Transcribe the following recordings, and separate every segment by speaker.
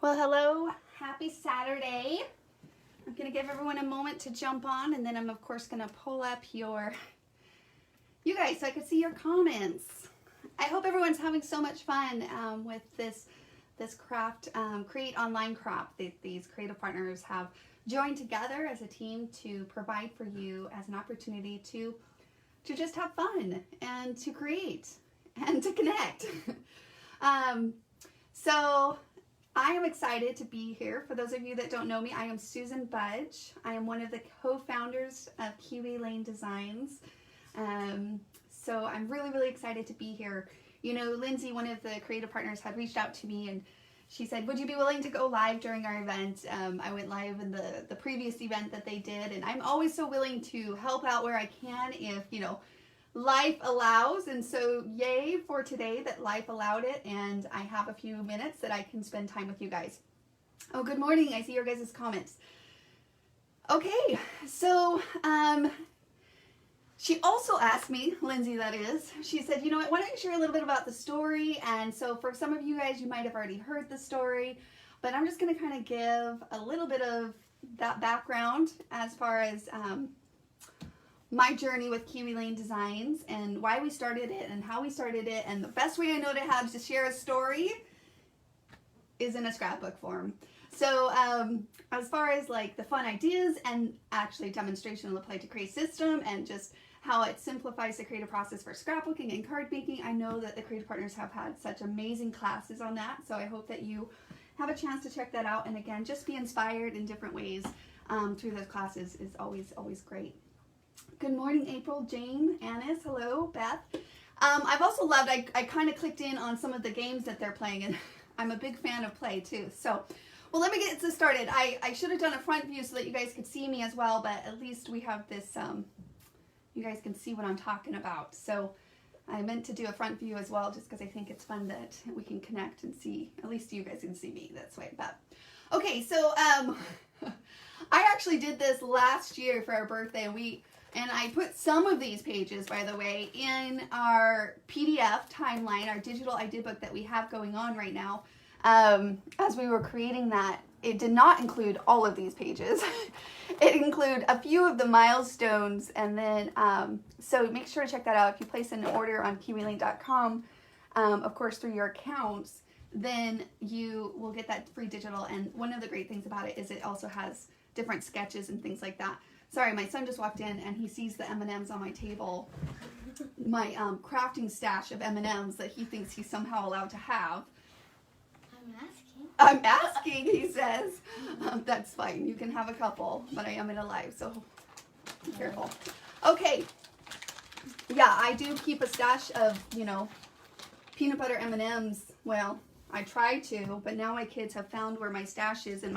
Speaker 1: Well, hello, happy Saturday. I'm going to give everyone a moment to jump on, and then I'm of course going to pull up you guys so I can see your comments. I hope everyone's having so much fun with this craft, Create Online Craft. These creative partners have joined together as a team to provide for you as an opportunity to just have fun and to create and to connect. So I am excited to be here. For those of you that don't know me, I am Susan Budge. I am one of the co-founders of Kiwi Lane Designs. So I'm really excited to be here. You know, Lindsay, one of the creative partners, had reached out to me and she said, would you be willing to go live during our event? I went live in the previous event that they did, and I'm always so willing to help out where I can if, you know, life allows. And so yay for today that life allowed it, and I have a few minutes that I can spend time with you guys. Oh, good morning. I see your guys' comments. Okay, so she also asked me, Lindsay that is, she said, you know what, why don't you share a little bit about the story? And so for some of you guys, you might have already heard the story, but I'm just going to kind of give a little bit of that background as far as my journey with Kiwi Lane Designs and why we started it and how we started it. And the best way I know to have to share a story is in a scrapbook form. So as far as like the fun ideas and actually demonstration of the Play to Create system and just how it simplifies the creative process for scrapbooking and card making, I know that the creative partners have had such amazing classes on that. So I hope that you have a chance to check that out. And again, just be inspired in different ways through those classes is always great. Good morning, April, Jane, Annis, hello, Beth. I've also loved, I kind of clicked in on some of the games that they're playing, and I'm a big fan of play too. So, well, let me get this started. I should have done a front view so that you guys could see me as well, but at least we have this, you guys can see what I'm talking about. So I meant to do a front view as well, just because I think it's fun that we can connect and see, at least you guys can see me, that's why. But okay, so I actually did this last year for our birthday, and I put some of these pages, by the way, in our PDF timeline, our digital idea book that we have going on right now. As we were creating that, it did not include all of these pages. It included a few of the milestones, and then, so make sure to check that out. If you place an order on kiwilane.com, of course, through your accounts, then you will get that free digital. And one of the great things about it is it also has different sketches and things like that. Sorry, my son just walked in and he sees the M&Ms on my table, my crafting stash of M&Ms that he thinks he's somehow allowed to have. I'm asking, he says. That's fine. You can have a couple, but I am in a live, so be careful. Okay. Yeah, I do keep a stash of, you know, peanut butter M&Ms. Well, I try to, but now my kids have found where my stash is in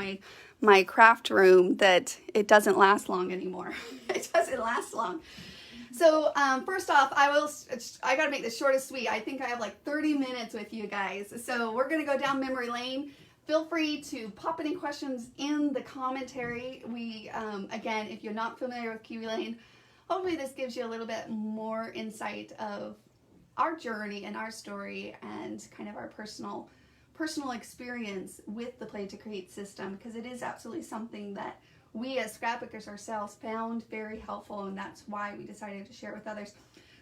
Speaker 1: my craft room that it doesn't last long anymore. It doesn't last long. So first off, I gotta make this short and sweet. I think I have like 30 minutes with you guys. So we're gonna go down memory lane. Feel free to pop any questions in the commentary. Again, if you're not familiar with Kiwi Lane, hopefully this gives you a little bit more insight of our journey and our story and kind of our personal experience with the Play to Create system, because it is absolutely something that we as scrapbookers ourselves found very helpful, and that's why we decided to share it with others.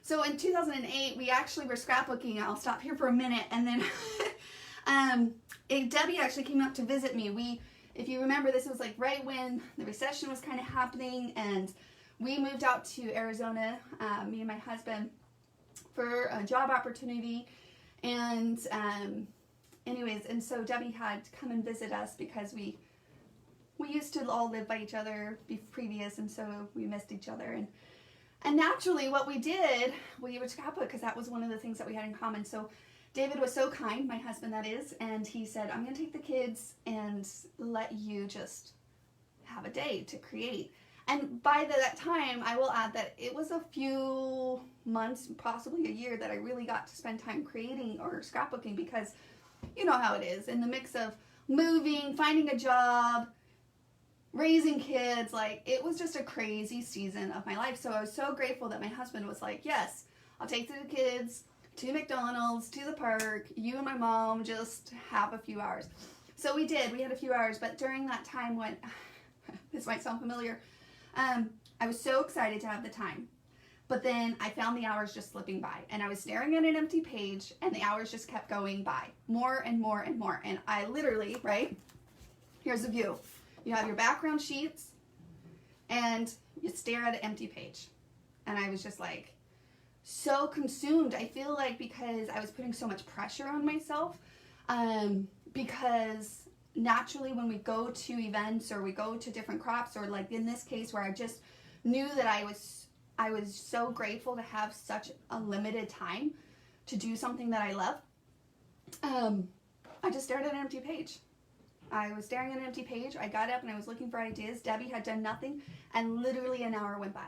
Speaker 1: So in 2008, we actually were scrapbooking. I'll stop here for a minute, and then Debbie actually came up to visit me. If you remember, this was like right when the recession was kind of happening, and we moved out to Arizona, me and my husband, for a job opportunity, and anyways, and so Debbie had come and visit us because we used to all live by each other previous, and so we missed each other, and naturally what we did, we would scrapbook because that was one of the things that we had in common. So David was so kind, my husband that is, and he said, I'm going to take the kids and let you just have a day to create. And by that time, I will add that it was a few months, possibly a year, that I really got to spend time creating or scrapbooking, because you know how it is, in the mix of moving, finding a job, raising kids, like it was just a crazy season of my life. So I was so grateful that my husband was like, yes, I'll take the kids to McDonald's, to the park, you and my mom just have a few hours. So we did. We had a few hours, but during that time when, this might sound familiar, I was so excited to have the time. But then I found the hours just slipping by, and I was staring at an empty page, and the hours just kept going by, more and more and more. And I literally, right, here's a view. You have your background sheets, and you stare at an empty page. And I was just like, so consumed. I feel like because I was putting so much pressure on myself, because naturally when we go to events or we go to different crops, or like in this case where I just knew that I was so grateful to have such a limited time to do something that I love, I just stared at an empty page. I was staring at an empty page. I got up and I was looking for ideas. Debbie had done nothing, and literally an hour went by.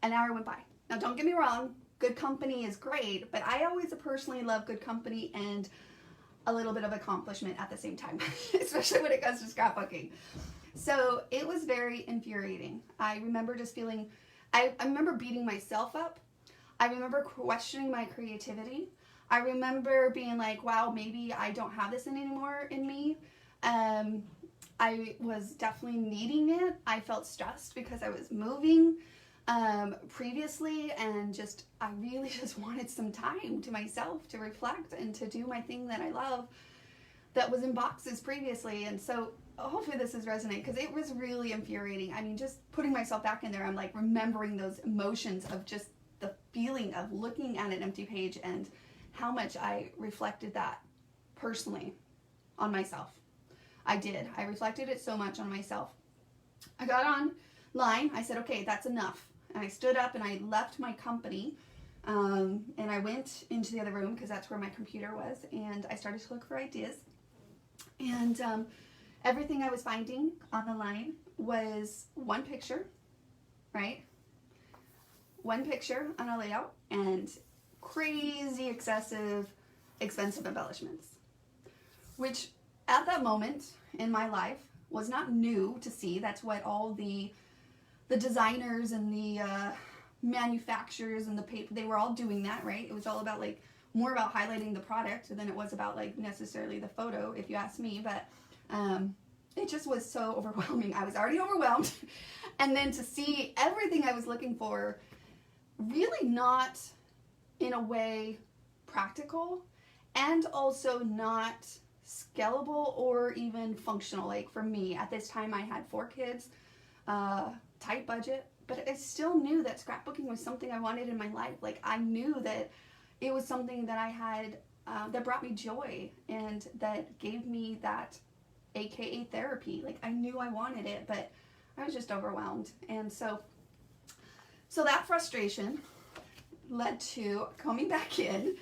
Speaker 1: An hour went by. Now, don't get me wrong, good company is great, but I always personally love good company and a little bit of accomplishment at the same time, especially when it comes to scrapbooking. So it was very infuriating. I remember just feeling, I remember beating myself up. I remember questioning my creativity. I remember being like, wow, maybe I don't have this anymore in me. I was definitely needing it. I felt stressed because I was moving previously, and I really just wanted some time to myself to reflect and to do my thing that I love that was in boxes previously. And so hopefully this is resonating, because it was really infuriating. I mean, just putting myself back in there, I'm like remembering those emotions of just the feeling of looking at an empty page and how much I reflected that personally on myself. I did. I reflected it so much on myself. I got online. I said, okay, that's enough. And I stood up and I left my company, and I went into the other room because that's where my computer was, and I started to look for ideas. And everything I was finding on the line was one picture, right? One picture on a layout and crazy, excessive, expensive embellishments, which at that moment in my life was not new to see. That's what all the designers and the manufacturers and the paper, they were all doing that, right? It was all about like more about highlighting the product than it was about like necessarily the photo, if you ask me. But it just was so overwhelming. I was already overwhelmed, and then to see everything I was looking for really not in a way practical, and also not scalable or even functional. Like for me at this time, I had 4 kids, tight budget, but I still knew that scrapbooking was something I wanted in my life. Like I knew that it was something that I had that brought me joy and that gave me that AKA therapy. Like I knew I wanted it, but I was just overwhelmed. And so that frustration led to coming back in,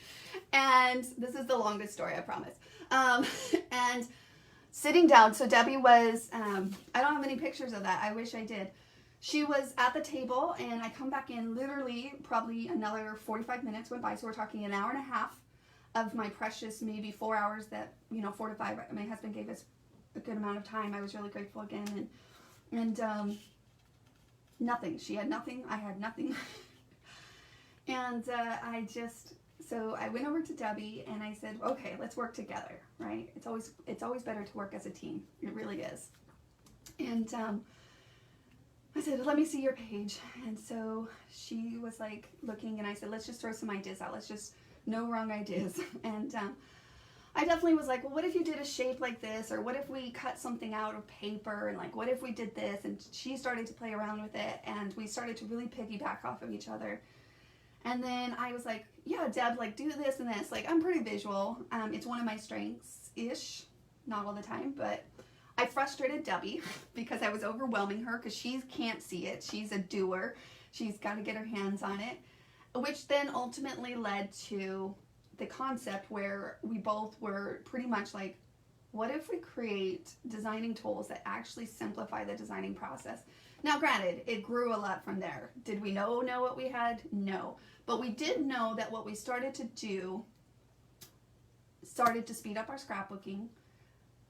Speaker 1: and this is the longest story, I promise, and sitting down. So Debbie was, I don't have any pictures of that. I wish I did. She was at the table, and I come back in, literally probably another 45 minutes went by. So we're talking an hour and a half of my precious, maybe 4 hours that, 4 to 5, my husband gave us a good amount of time. I was really grateful again. And nothing. She had nothing. I had nothing. And so I went over to Debbie and I said, okay, let's work together, right? It's always better to work as a team. It really is. And I said, let me see your page. And so she was like looking, and I said, let's just throw some ideas out. Let's just, no wrong ideas. And I definitely was like, well, what if you did a shape like this? Or what if we cut something out of paper? And like, what if we did this? And she started to play around with it, and we started to really piggyback off of each other. And then I was like, yeah, Deb, like do this and this. Like I'm pretty visual. It's one of my strengths-ish. Not all the time, but I frustrated Debbie because I was overwhelming her because she can't see it. She's a doer. She's got to get her hands on it, which then ultimately led to the concept where we both were pretty much like, what if we create designing tools that actually simplify the designing process? Now, granted, it grew a lot from there. Did we know what we had? No. But we did know that what we started to do started to speed up our scrapbooking,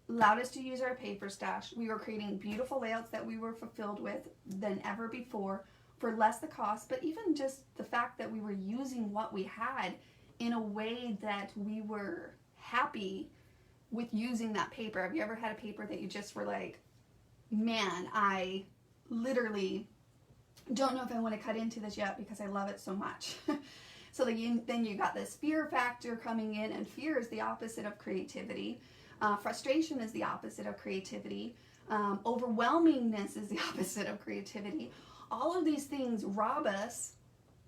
Speaker 1: allowed us to use our paper stash. We were creating beautiful layouts that we were fulfilled with than ever before for less the cost, but even just the fact that we were using what we had in a way that we were happy with using that paper. Have you ever had a paper that you just were like, man, I literally don't know if I want to cut into this yet because I love it so much. So then you got this fear factor coming in, and fear is the opposite of creativity. Frustration is the opposite of creativity. Overwhelmingness is the opposite of creativity. All of these things rob us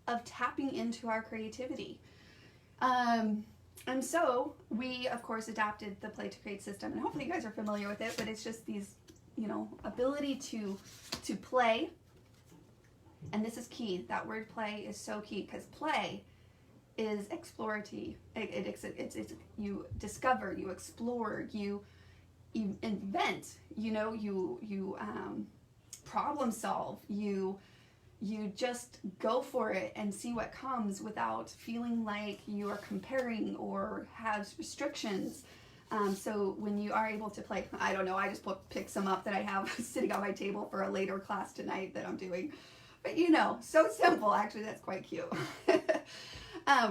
Speaker 1: of tapping into our creativity. And so we, of course, adapted the Play to Create system, and hopefully you guys are familiar with it, but it's just these, ability to play. And this is key. That word play is so key, because play is exploratory. It's you discover, you explore, you invent, you problem solve, you just go for it and see what comes without feeling like you are comparing or have restrictions. So when you are able to play, I don't know, I just picked some up that I have sitting on my table for a later class tonight that I'm doing. But so simple. Actually, that's quite cute.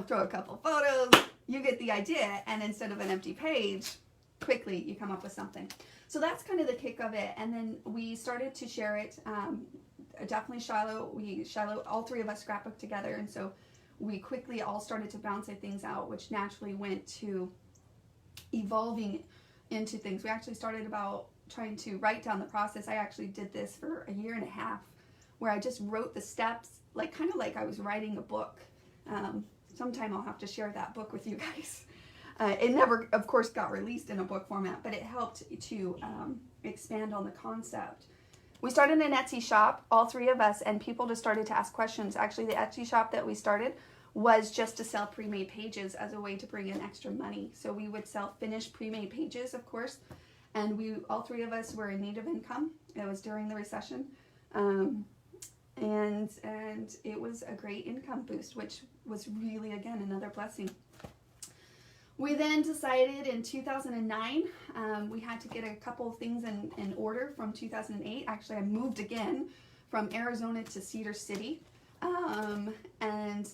Speaker 1: Throw a couple photos, you get the idea, and instead of an empty page, quickly you come up with something. So that's kind of the kick of it. And then we started to share it. Definitely Shiloh, all three of us scrapbooked together, and so we quickly all started to bounce things out, which naturally went to evolving into things. We actually started about trying to write down the process. I actually did this for a year and a half, where I just wrote the steps, kind of like I was writing a book. Sometime I'll have to share that book with you guys. It never, of course, got released in a book format, but it helped to expand on the concept. We started an Etsy shop, all three of us, and people just started to ask questions. Actually, the Etsy shop that we started was just to sell pre-made pages as a way to bring in extra money. So we would sell finished pre-made pages, of course, and all three of us were in need of income. It was during the recession. And it was a great income boost, which was really, again, another blessing. We then decided in 2009, we had to get a couple of things in order from 2008. Actually, I moved again from Arizona to Cedar City. And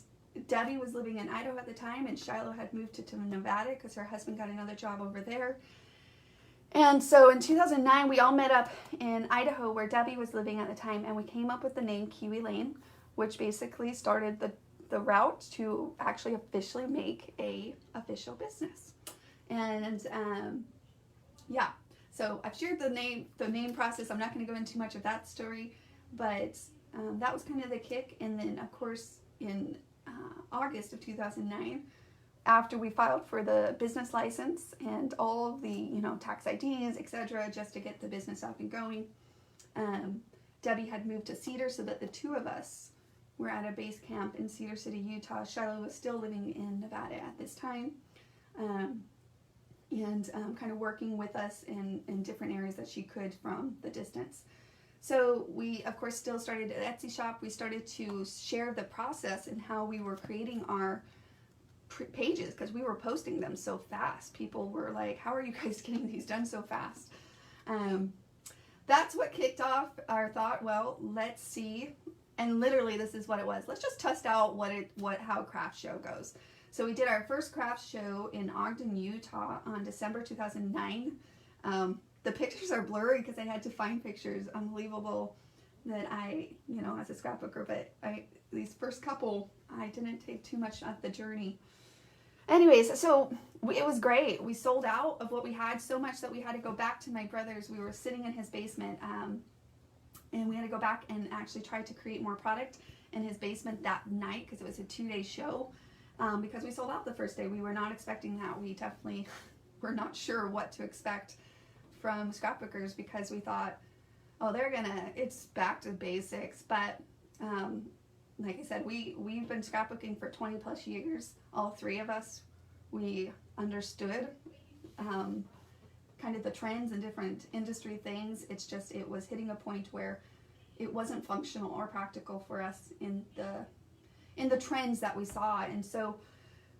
Speaker 1: Debbie was living in Idaho at the time, and Shiloh had moved to Nevada because her husband got another job over there. And so in 2009, we all met up in Idaho where Debbie was living at the time, and we came up with the name Kiwi Lane, which basically started the route to actually officially make a official business. And yeah, so I've shared the name process. I'm not going to go into too much of that story, but that was kind of the kick. And then, of course, in August of 2009, after we filed for the business license and all of the, tax IDs, etc., just to get the business up and going, Debbie had moved to Cedar, so that the two of us were at a base camp in Cedar City, Utah. Shiloh was still living in Nevada at this time, and kind of working with us in different areas that she could from the distance. So we, of course, still started an Etsy shop. We started to share the process and how we were creating our pages, because we were posting them so fast. People were like, how are you guys getting these done so fast? That's what kicked off our thought, well, let's see. And literally this is what it was. Let's just test out how a craft show goes. So we did our first craft show in Ogden, Utah on December 2009. The pictures are blurry because I had to find pictures. Unbelievable that I, as a scrapbooker, but these first couple, I didn't take too much of the journey. Anyways, so it was great. We sold out of what we had, so much that we had to go back to my brother's. We were sitting in his basement, and we had to go back and actually try to create more product in his basement that night, because it was a 2-day show, because we sold out the first day. We were not expecting that. We definitely were not sure what to expect from scrapbookers, because we thought, oh, it's back to basics. But like I said, we've been scrapbooking for 20 plus years, all three of us. We understood kind of the trends and different industry things. It was hitting a point where it wasn't functional or practical for us in the trends that we saw. And so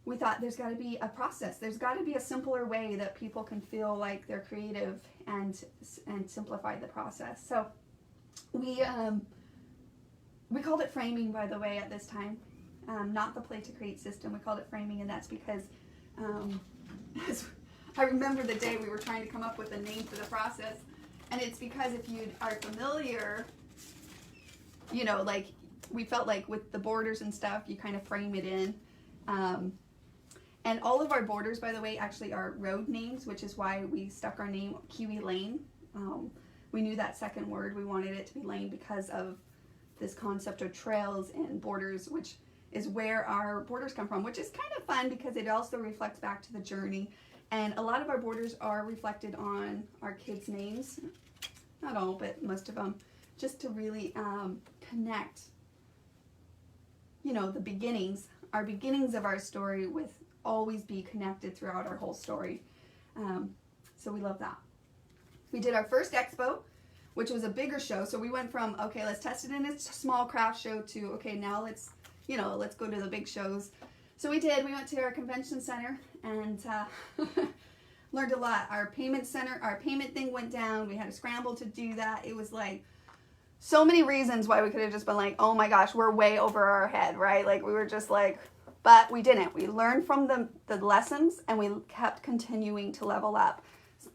Speaker 1: we thought there's got to be a process. There's got to be a simpler way that people can feel like they're creative and simplify the process. So we called it framing, by the way, at this time. Not the Play to Create system. We called it framing, and that's because I remember the day we were trying to come up with a name for the process, and it's because if you are familiar, you know, like we felt like with the borders and stuff, you kind of frame it in. And all of our borders, by the way, actually are road names, which is why we stuck our name Kiwi Lane. We knew that second word, we wanted it to be lane because of this concept of trails and borders, which is where our borders come from, which is kind of fun because it also reflects back to the journey. And a lot of our borders are reflected on our kids' names. Not all, but most of them, just to really connect, you know, the beginnings, our beginnings of our story with always be connected throughout our whole story. So we love that. We did our first expo, which was a bigger show. So we went from, okay, let's test it in a small craft show to, okay, now let's go to the big shows. So we did. We went to our convention center and learned a lot. Our payment thing went down. We had to scramble to do that. It was like so many reasons why we could have just been like, oh my gosh, we're way over our head, right? Like we were just like, but we didn't. We learned from the lessons and we kept continuing to level up.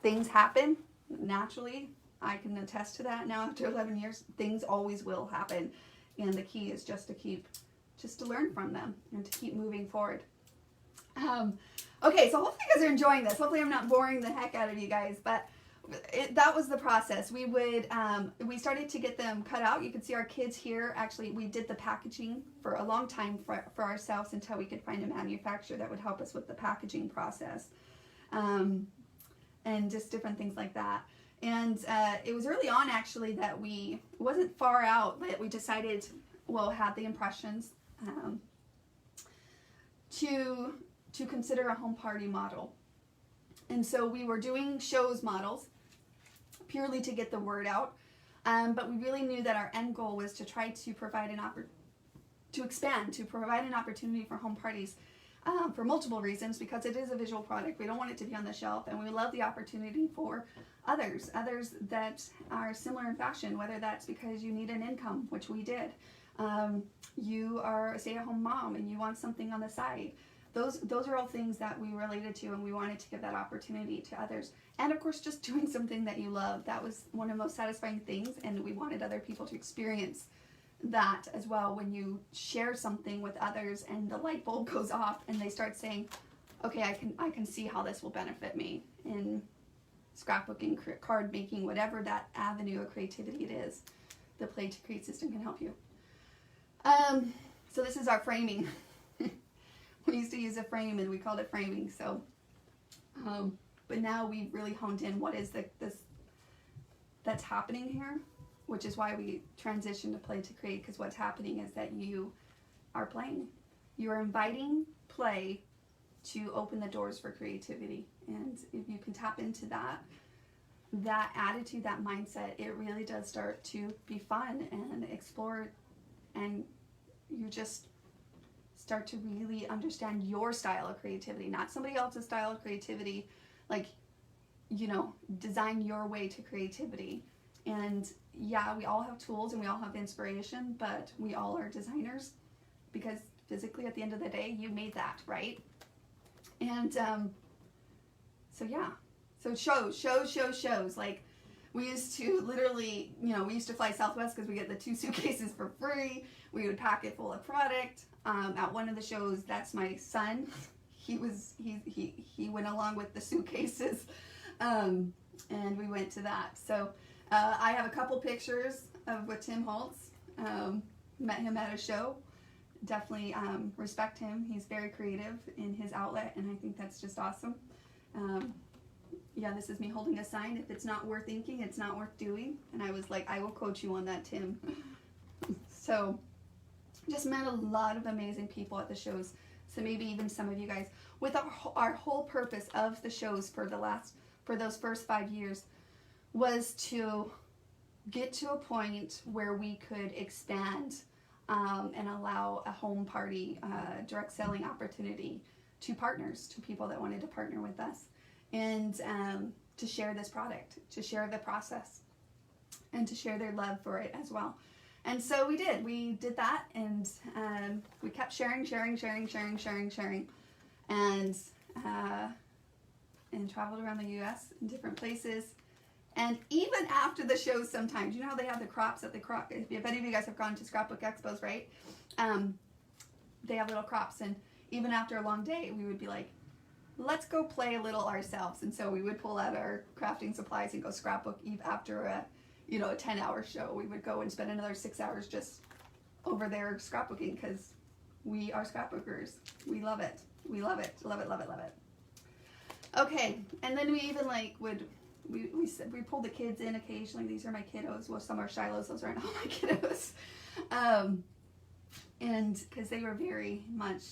Speaker 1: Things happen naturally. I can attest to that now after 11 years. Things always will happen. And the key is just to learn from them and to keep moving forward. Okay, so hopefully you guys are enjoying this. Hopefully I'm not boring the heck out of you guys, but that was the process. We started to get them cut out. You can see our kids here. Actually, we did the packaging for a long time for ourselves until we could find a manufacturer that would help us with the packaging process. And just different things like that. And it was early on actually that it wasn't far out that we decided, had the impressions to consider a home party model. And so we were doing shows models purely to get the word out. But we really knew that our end goal was to try to provide to provide an opportunity for home parties for multiple reasons, because it is a visual product. We don't want it to be on the shelf, and we love the opportunity for others that are similar in fashion, whether that's because you need an income, which we did. You are a stay-at-home mom and you want something on the side. Those are all things that we related to, and we wanted to give that opportunity to others. And of course, just doing something that you love. That was one of the most satisfying things, and we wanted other people to experience that as well. When you share something with others and the light bulb goes off and they start saying, okay, I can see how this will benefit me in scrapbooking, card making, whatever that avenue of creativity it is, the Play to Create system can help you. So this is our framing. We used to use a frame and we called it framing. So, but now we've really honed in what is this that's happening here, which is why we transitioned to Play to Create, because what's happening is that you are playing. You are inviting play to open the doors for creativity. And if you can tap into that attitude, that mindset, it really does start to be fun and explore, and you just start to really understand your style of creativity, not somebody else's style of creativity. Like, design your way to creativity. And yeah, we all have tools and we all have inspiration, but we all are designers, because physically at the end of the day, you made that, right? And so yeah, so shows. Like, we used to literally, we used to fly Southwest because we get the 2 suitcases for free. We would pack it full of product. At one of the shows, that's my son. He went along with the suitcases, and we went to that. So I have a couple pictures with Tim Holtz. Met him at a show. Definitely respect him. He's very creative in his outlet, and I think that's just awesome. Yeah, this is me holding a sign. If it's not worth inking, it's not worth doing. And I was like, I will quote you on that, Tim. So just met a lot of amazing people at the shows. So maybe even some of you guys. With our whole purpose of the shows for those first 5 years was to get to a point where we could expand and allow a home party direct selling opportunity to partners, to people that wanted to partner with us, and to share this product, to share the process, and to share their love for it as well. And so we did that, and we kept sharing, and and traveled around the U.S. in different places. And even after the shows sometimes, you know how they have the crops at the crop, if any of you guys have gone to scrapbook expos, right? They have little crops, and even after a long day, we would be like, let's go play a little ourselves. And so we would pull out our crafting supplies and go scrapbook after a 10-hour show. We would go and spend another 6 hours just over there scrapbooking, because we are scrapbookers. We love it. We love it. Love it, love it, love it. Okay, and then we even like we pulled the kids in occasionally. These are my kiddos. Well, some are Shiloh's. Those aren't all my kiddos. And because they were very much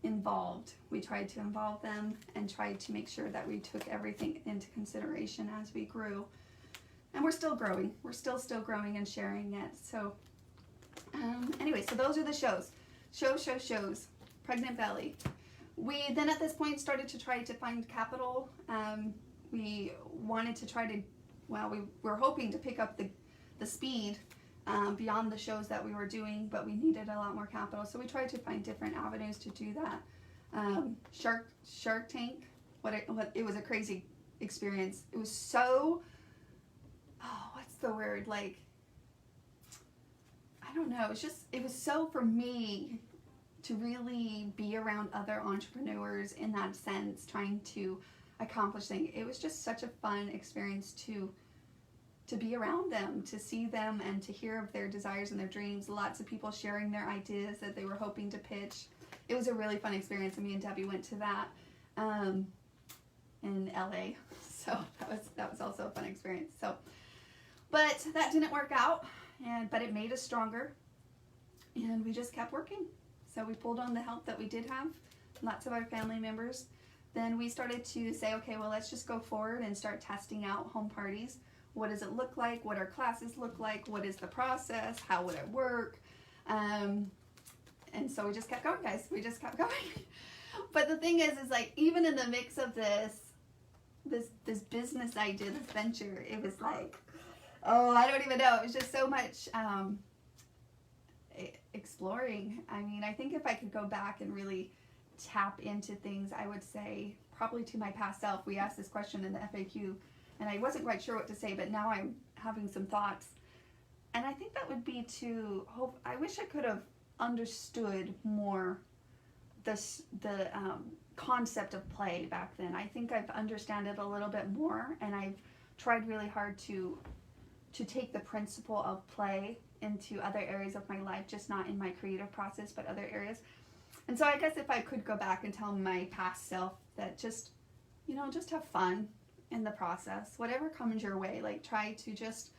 Speaker 1: involved, we tried to involve them and tried to make sure that we took everything into consideration as we grew. And we're still growing. We're still growing and sharing it. So anyway, so those are the shows. Shows. Pregnant Belly. We then at this point started to try to find capital. We wanted to try to, we were hoping to pick up the speed beyond the shows that we were doing, but we needed a lot more capital. So we tried to find different avenues to do that. Shark Tank, it was a crazy experience. It was so, what's the word? Like, I don't know. It was so for me to really be around other entrepreneurs in that sense, trying to accomplish things. It was just such a fun experience to be around them, to see them and to hear of their desires and their dreams. Lots of people sharing their ideas that they were hoping to pitch. It was a really fun experience, and me and Debbie went to that in LA. So that was also a fun experience. So, but that didn't work out, but it made us stronger, and we just kept working. So we pulled on the help that we did have, lots of our family members. Then we started to say, okay, well, let's just go forward and start testing out home parties. What does it look like? What our classes look like? What is the process? How would it work? And so we just kept going, guys. We just kept going. But the thing is like, even in the mix of this business idea, this venture, it was like, I don't even know. It was just so much exploring. I mean, I think if I could go back and really tap into things, I would say probably to my past self. We asked this question in the FAQ, and I wasn't quite sure what to say, but now I'm having some thoughts. And I think that would be I wish I could have understood more the concept of play back then. I think I've understood it a little bit more, and I've tried really hard to take the principle of play into other areas of my life, just not in my creative process, but other areas. And so I guess if I could go back and tell my past self that just have fun in the process, whatever comes your way, like try to just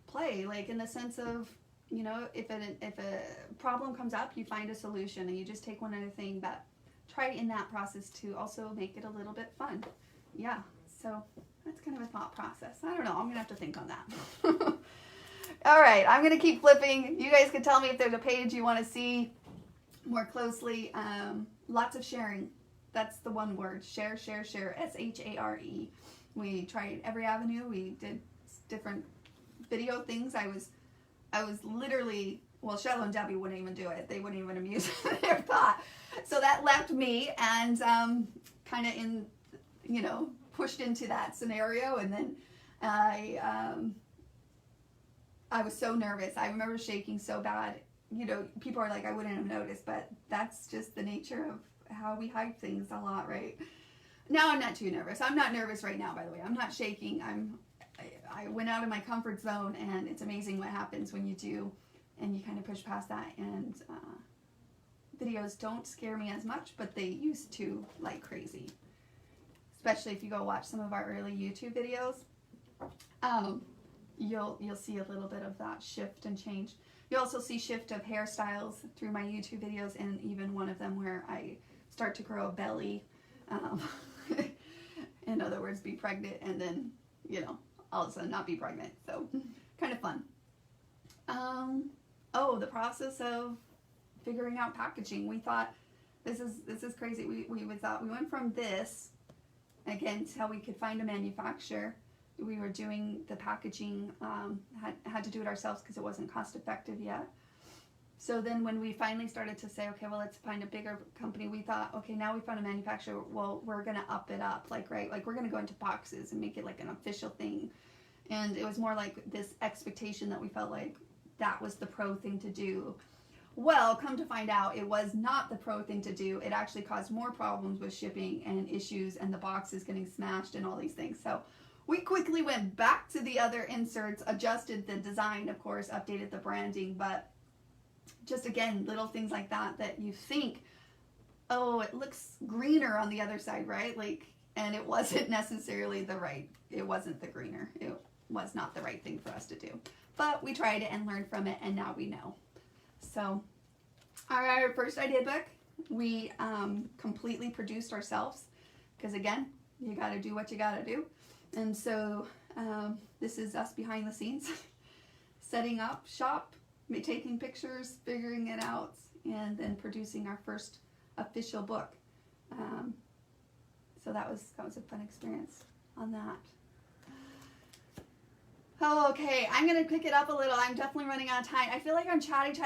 Speaker 1: play, like in the sense of, if a problem comes up, you find a solution and you just take one other thing, but try in that process to also make it a little bit fun. Yeah, so that's kind of a thought process. I don't know. I'm going to have to think on that. All right. I'm going to keep flipping. You guys can tell me if there's a page you want to see more closely. Lots of sharing. That's the one word. Share. SHARE. We tried every avenue. We did different video things. I was literally, Shiloh and Debbie wouldn't even do it. They wouldn't even amuse their thought. So that left me and kind of pushed into that scenario, and then I was so nervous. I remember shaking so bad. People are like, I wouldn't have noticed, but that's just the nature of how we hide things a lot, right? Now I'm not too nervous. I'm not nervous right now, by the way. I'm not shaking. I went out of my comfort zone, and it's amazing what happens when you do, and you kind of push past that. And videos don't scare me as much, but they used to like crazy. Especially if you go watch some of our early YouTube videos, you'll see a little bit of that shift and change. You also see shift of hairstyles through my YouTube videos, and even one of them where I start to grow a belly. In other words, be pregnant, and then all of a sudden not be pregnant. So kind of fun. The process of figuring out packaging. We thought this is crazy. We went from this. Again, to how we could find a manufacturer. We were doing the packaging, had to do it ourselves because it wasn't cost effective yet. So then when we finally started to say, okay, well, let's find a bigger company, we thought, okay, now we found a manufacturer, well, we're going to up it up, like, right? Like, we're going to go into boxes and make it like an official thing. And it was more like this expectation that we felt like that was the pro thing to do. Well, come to find out, it was not the pro thing to do. It actually caused more problems with shipping and issues and the boxes getting smashed and all these things. So we quickly went back to the other inserts, adjusted the design, of course, updated the branding, but just again, little things like that that you think, oh, it looks greener on the other side, right? Like, and it wasn't necessarily it wasn't the greener. It was not the right thing for us to do. But we tried it and learned from it, and now we know. So our first idea book, we completely produced ourselves, because again, you got to do what you got to do. And so this is us behind the scenes, setting up shop, taking pictures, figuring it out, and then producing our first official book. So that was a fun experience on that. Oh, okay, I'm going to pick it up a little. I'm definitely running out of time. I feel like I'm chatty. Do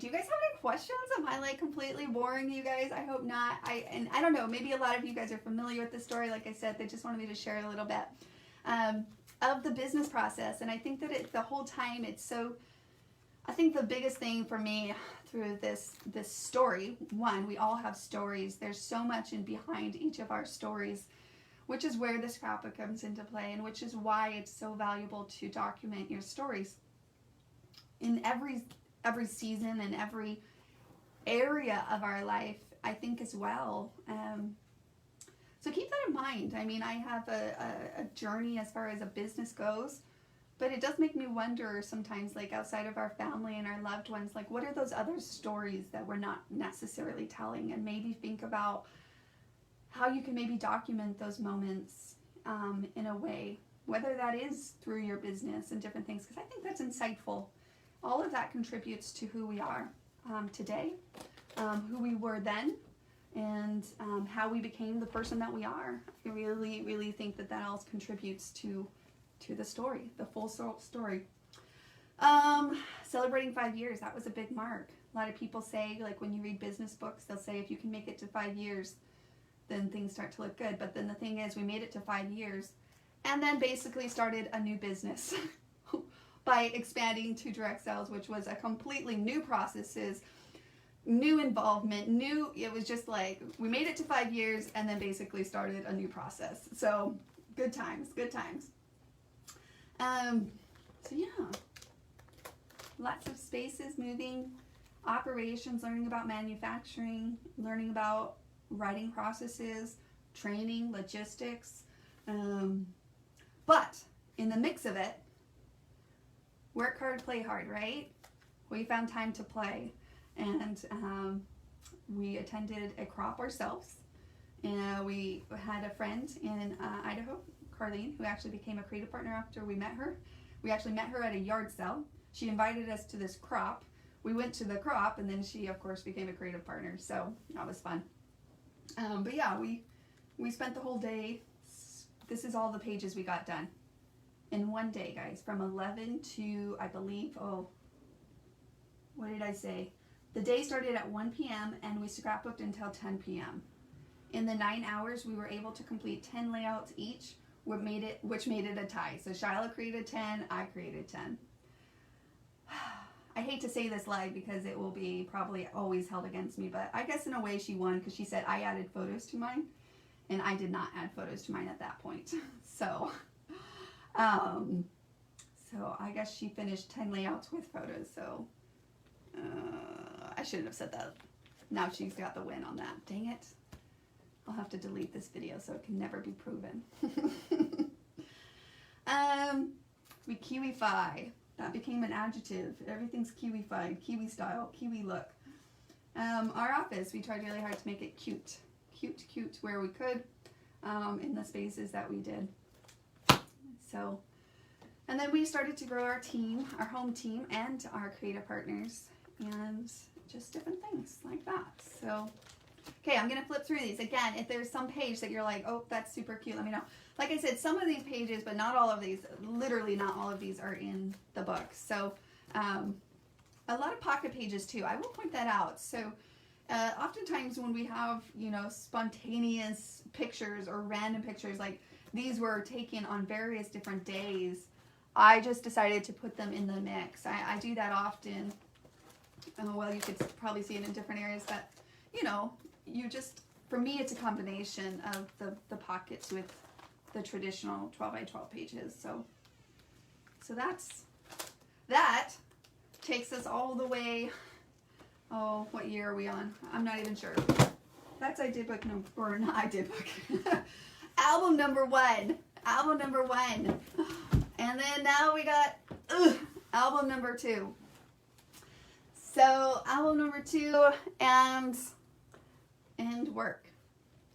Speaker 1: you guys have any questions? Am I like completely boring you guys? I hope not. I don't know, maybe a lot of you guys are familiar with the story. Like I said, they just wanted me to share a little bit of the business process. And I think that the whole time I think the biggest thing for me through this story, one, we all have stories. There's so much in behind each of our stories, which is where the scrapbook comes into play, and which is why it's so valuable to document your stories in every season and every area of our life, I think, as well. So keep that in mind. I mean, I have a journey as far as a business goes, but it does make me wonder sometimes, like outside of our family and our loved ones, like what are those other stories that we're not necessarily telling, and maybe think about how you can maybe document those moments in a way, whether that is through your business and different things, because I think that's insightful. All of that contributes to who we are today, who we were then, and how we became the person that we are. I really, really think that all contributes to the story, the full story. Celebrating 5 years, that was a big mark. A lot of people say, like when you read business books, they'll say if you can make it to 5 years, then things start to look good. But then the thing is, we made it to 5 years and then basically started a new business by expanding to direct sales, which was a completely new processes, new involvement, it was just like we made it to 5 years and then basically started a new process. So good times. So yeah, lots of spaces, moving, operations, learning about manufacturing, learning about writing processes, training, logistics. But in the mix of it, work hard, play hard, right? We found time to play, and we attended a crop ourselves. And we had a friend in Idaho, Carlene, who actually became a creative partner after we met her. We actually met her at a yard sale. She invited us to this crop. We went to the crop, and then she, of course, became a creative partner. So that was fun. But yeah, we spent the whole day. This is all the pages we got done in one day, guys, from 11 to, I believe, what did I say? The day started at 1 p.m. and we scrapbooked until 10 p.m. In the 9 hours, we were able to complete 10 layouts each, which made it a tie. So Shiloh created 10, I created 10. I hate to say this live because it will be probably always held against me, but I guess in a way she won because she said I added photos to mine, and I did not add photos to mine at that point. So I guess she finished 10 layouts with photos. So I shouldn't have said that. Now she's got the win on that. Dang it. I'll have to delete this video so it can never be proven. We Kiwify. That became an adjective. Everything's Kiwified, Kiwi style, Kiwi look. Our office, we tried really hard to make it cute where we could, in the spaces that we did. So, and then we started to grow our team, our home team, and our creative partners, and just different things like that. So, okay, I'm going to flip through these. Again, if there's some page that you're like, oh, that's super cute, let me know. Like I said, some of these pages, but not all of these, literally not all of these are in the book. So, a lot of pocket pages too. I will point that out. So oftentimes when we have, spontaneous pictures or random pictures, like these were taken on various different days, I just decided to put them in the mix. I do that often. Well, you could probably see it in different areas, but for me, it's a combination of the pockets with the traditional 12 by 12 pages. So that takes us all the way. Oh, what year are we on? I'm not even sure. That's album number one. Album number one. And then now we got album number two. So album number two and work.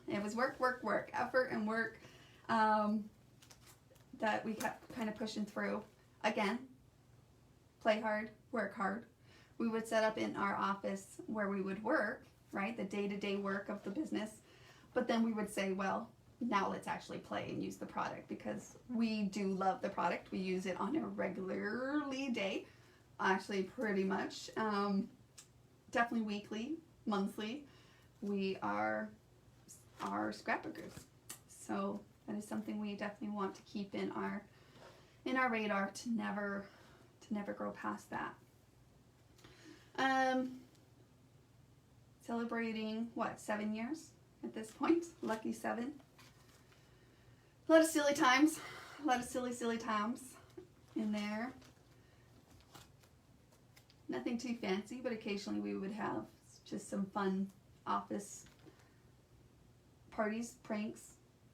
Speaker 1: It was work, effort and work that we kept kind of pushing through. Again, play hard, work hard. We would set up in our office where we would work, right? The day-to-day work of the business. But then we would say, well, now let's actually play and use the product, because we do love the product. We use it on a regularly day, actually pretty much. Definitely weekly, monthly. We are scrapbookers. So that is something we definitely want to keep in our radar to never grow past that. Celebrating 7 years at this point? Lucky 7. A lot of silly times. A lot of silly times in there. Nothing too fancy, but occasionally we would have just some fun office parties, pranks,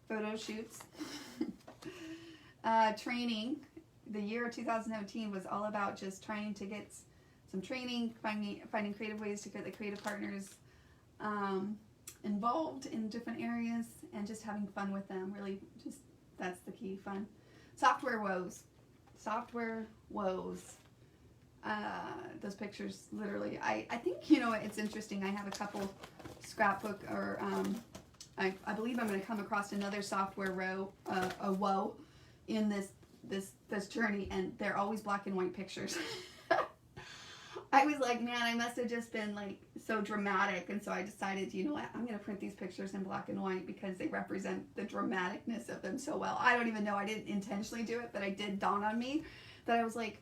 Speaker 1: photo shoots. Training. The year of 2017 was all about just trying to get some training, finding creative ways to get the creative partners involved in different areas, and just having fun with them. Really, just that's the key, fun. Software woes. Those pictures, literally. I think, it's interesting. I have a couple scrapbook, or I believe I'm going to come across another software woe in this journey, and they're always black and white pictures. I was like, man, I must have just been like so dramatic, and so I decided, you know what, I'm going to print these pictures in black and white because they represent the dramaticness of them so well. I don't even know, I didn't intentionally do it, but it did dawn on me that I was like,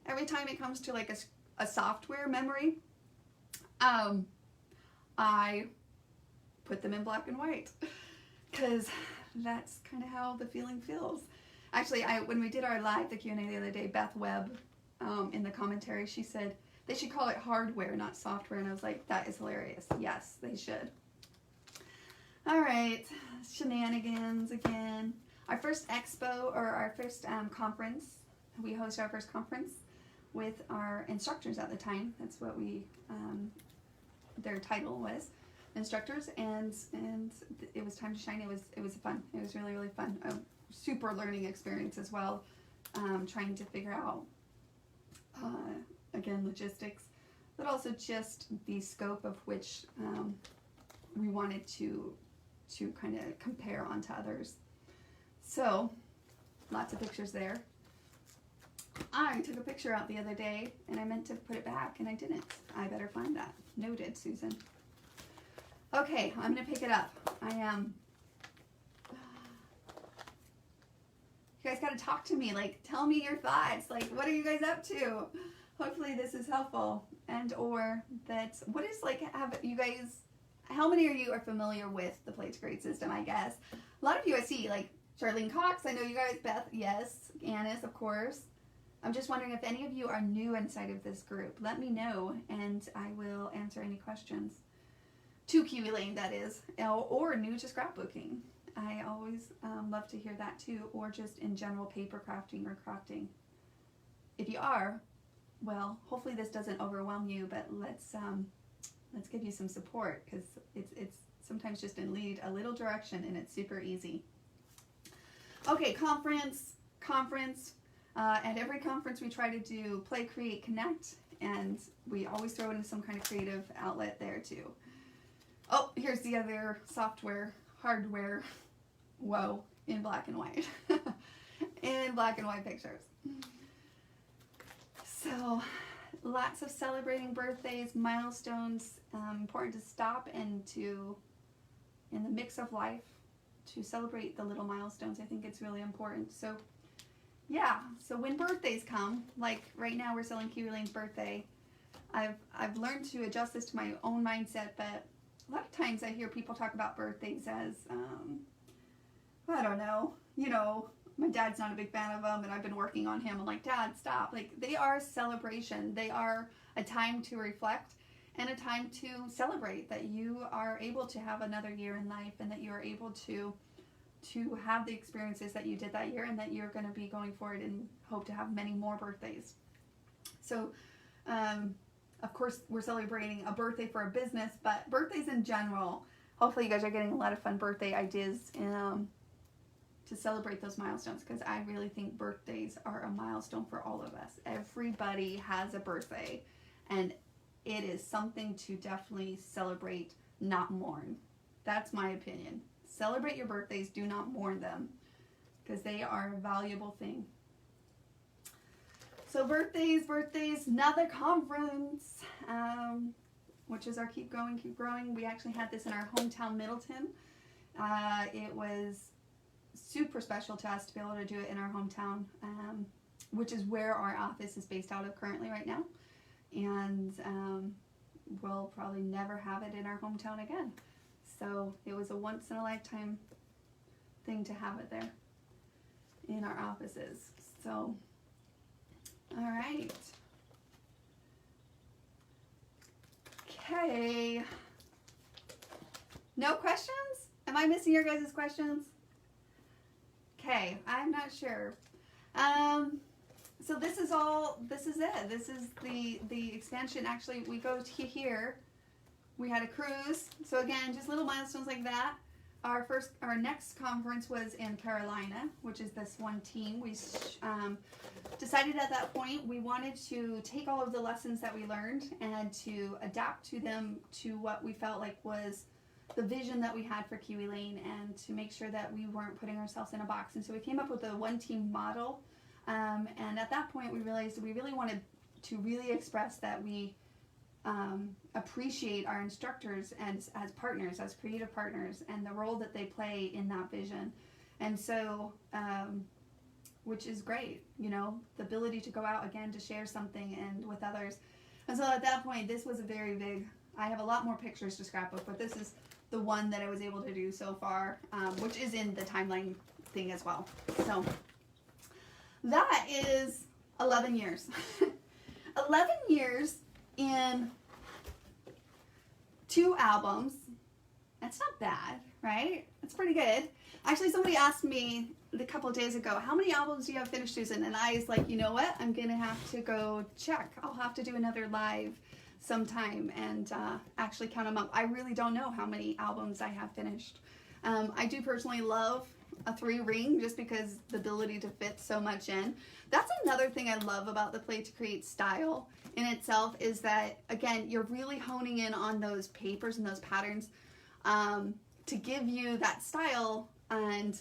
Speaker 1: every time it comes to like a software memory, I put them in black and white, because that's kind of how the feeling feels. Actually, when we did our live, the Q&A the other day, Beth Webb, in the commentary, she said they should call it hardware, not software, and I was like, that is hilarious. Yes, they should. All right, shenanigans again. Our first expo, or our first conference, we hosted our first conference with our instructors at the time. That's what their title was, instructors, and it was time to shine. It was fun. It was really, really fun. A super learning experience as well, trying to figure out again, logistics, but also just the scope of which we wanted to kind of compare onto others. So lots of pictures there. I took a picture out the other day and I meant to put it back and I didn't. I better find that. Noted, Susan. Okay, I'm going to pick it up. You guys got to talk to me. Like, tell me your thoughts. Like, what are you guys up to? Hopefully this is helpful. And or that, what is like, have you guys, how many of you are familiar with the Play to Grade system, I guess? A lot of you I see, like Charlene Cox, I know you guys, Beth, yes, Annis, of course. I'm just wondering if any of you are new inside of this group. Let me know and I will answer any questions. To Kiwi Lane, that is, or new to scrapbooking. I always love to hear that too, or just in general paper crafting or crafting. If you are, well, hopefully this doesn't overwhelm you, but let's give you some support, because it's sometimes just in lead a little direction and it's super easy. Okay, conference. At every conference we try to do play, create, connect, and we always throw in some kind of creative outlet there too. Oh, here's the other software, hardware, whoa, in black and white. In black and white pictures. So lots of celebrating birthdays, milestones. Important to stop and to, in the mix of life, to celebrate the little milestones. I think it's really important. So yeah, so when birthdays come, like right now we're selling Kiwi Lane's birthday, I've learned to adjust this to my own mindset, but a lot of times I hear people talk about birthdays as, I don't know, you know, my dad's not a big fan of them and I've been working on him. I'm like, Dad, stop. Like, they are a celebration. They are a time to reflect and a time to celebrate that you are able to have another year in life and that you are able to have the experiences that you did that year and that you're going to be going forward and hope to have many more birthdays. So, of course, we're celebrating a birthday for a business, but birthdays in general, hopefully you guys are getting a lot of fun birthday ideas to celebrate those milestones, because I really think birthdays are a milestone for all of us. Everybody has a birthday, and it is something to definitely celebrate, not mourn. That's my opinion. Celebrate your birthdays, do not mourn them, because they are a valuable thing. So birthdays, another conference, which is our Keep Growing, Keep Growing. We actually had this in our hometown, Middleton. It was super special to us to be able to do it in our hometown, which is where our office is based out of currently right now. And we'll probably never have it in our hometown again. So it was a once in a lifetime thing to have it there in our offices. So, all right. Okay. No questions? Am I missing your guys' questions? Okay, I'm not sure. So this is it. This is the expansion. Actually, we go to here. We had a cruise. So again, just little milestones like that. Our next conference was in Carolina, which is this one team. We decided at that point we wanted to take all of the lessons that we learned and to adapt to them to what we felt like was the vision that we had for Kiwi Lane, and to make sure that we weren't putting ourselves in a box. And so we came up with a one-team model. And at that point, we realized we really wanted to really express that we appreciate our instructors as partners, as creative partners, and the role that they play in that vision. And so, which is great, you know, the ability to go out again to share something and with others. And so at that point, this was a very big, I have a lot more pictures to scrapbook, but this is the one that I was able to do so far, which is in the timeline thing as well. So that is 11 years. 11 years in 2 albums. That's not bad, right? That's pretty good. Actually, somebody asked me a couple of days ago, how many albums do you have finished, Susan? And I was like, you know what? I'm going to have to go check. I'll have to do another live sometime and actually count them up. I really don't know how many albums I have finished. I do personally love a 3-ring just because the ability to fit so much in. That's another thing I love about the Play to Create style in itself, is that, again, you're really honing in on those papers and those patterns to give you that style. And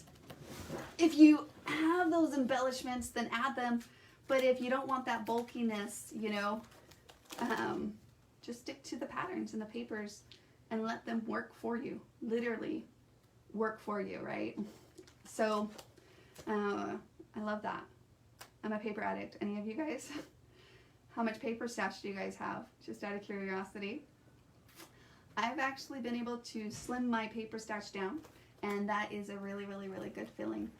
Speaker 1: if you have those embellishments, then add them. But if you don't want that bulkiness, you know, just stick to the patterns and the papers and let them work for you. Literally work for you, right? So I love that. I'm a paper addict. Any of you guys? How much paper stash do you guys have? Just out of curiosity. I've actually been able to slim my paper stash down, and that is a really, really, really good feeling.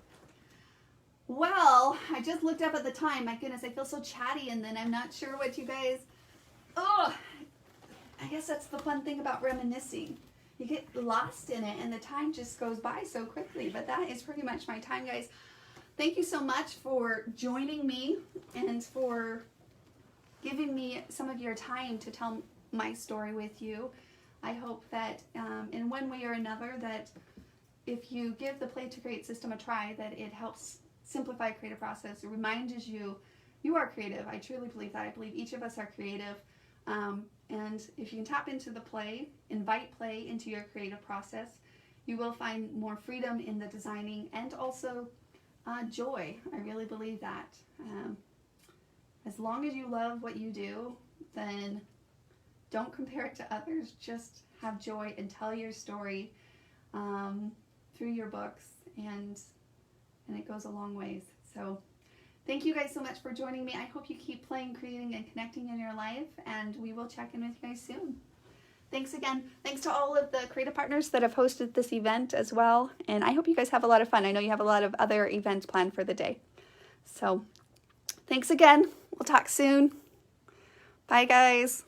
Speaker 1: Well, I just looked up at the time. My goodness, I feel so chatty, and then I'm not sure what you guys... Oh, I guess that's the fun thing about reminiscing. You get lost in it, and the time just goes by so quickly. But that is pretty much my time, guys. Thank you so much for joining me and for giving me some of your time to tell my story with you. I hope that in one way or another, that if you give the Play to Create system a try, that it helps simplify creative process. It reminds you, you are creative. I truly believe that. I believe each of us are creative. And if you can tap into the play, invite play into your creative process, you will find more freedom in the designing and also joy. I really believe that. As long as you love what you do, then don't compare it to others. Just have joy and tell your story through your books, and it goes a long ways. So thank you guys so much for joining me. I hope you keep playing, creating, and connecting in your life, and we will check in with you guys soon. Thanks again. Thanks to all of the creative partners that have hosted this event as well, and I hope you guys have a lot of fun. I know you have a lot of other events planned for the day. So thanks again. We'll talk soon. Bye, guys.